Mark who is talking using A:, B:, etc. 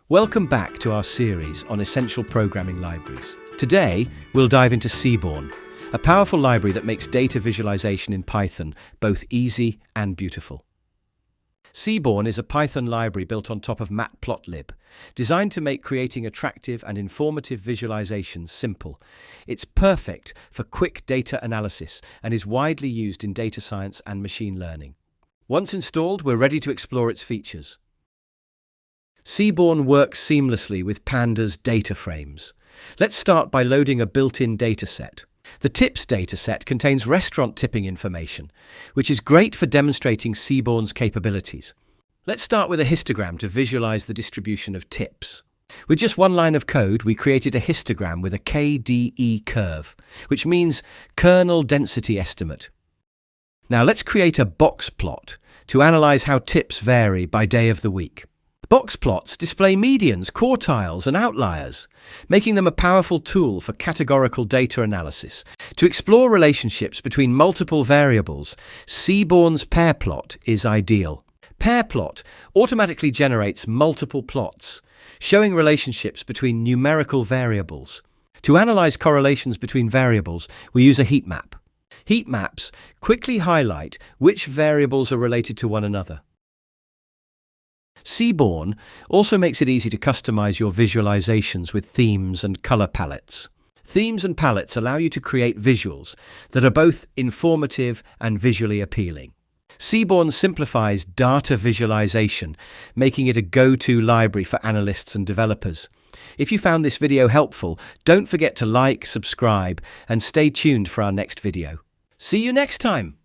A: Welcome back to our series on essential programming libraries. Today, we'll dive into Seaborn, a powerful library that makes data visualization in Python both easy and beautiful. Seaborn is a Python library built on top of Matplotlib, designed to make creating attractive and informative visualizations simple. It's perfect for quick data analysis and is widely used in data science and machine learning. Once installed, we're ready to explore its features. Seaborn works seamlessly with Pandas data frames. Let's start by loading a built-in dataset. The tips dataset contains restaurant tipping information, which is great for demonstrating Seaborn's capabilities. Let's start with a histogram to visualize the distribution of tips. With just one line of code, we created a histogram with a KDE curve, which means kernel density estimate. Now let's create a box plot to analyze how tips vary by day of the week. Box plots display medians, quartiles, and outliers, making them a powerful tool for categorical data analysis. To explore relationships between multiple variables, Seaborn's pair plot is ideal. Pair plot automatically generates multiple plots, showing relationships between numerical variables. To analyze correlations between variables, we use a heat map. Heat maps quickly highlight which variables are related to one another. Seaborn also makes it easy to customize your visualizations with themes and color palettes. Themes and palettes allow you to create visuals that are both informative and visually appealing. Seaborn simplifies data visualization, making it a go-to library for analysts and developers. If you found this video helpful, don't forget to like, subscribe, and stay tuned for our next video. See you next time!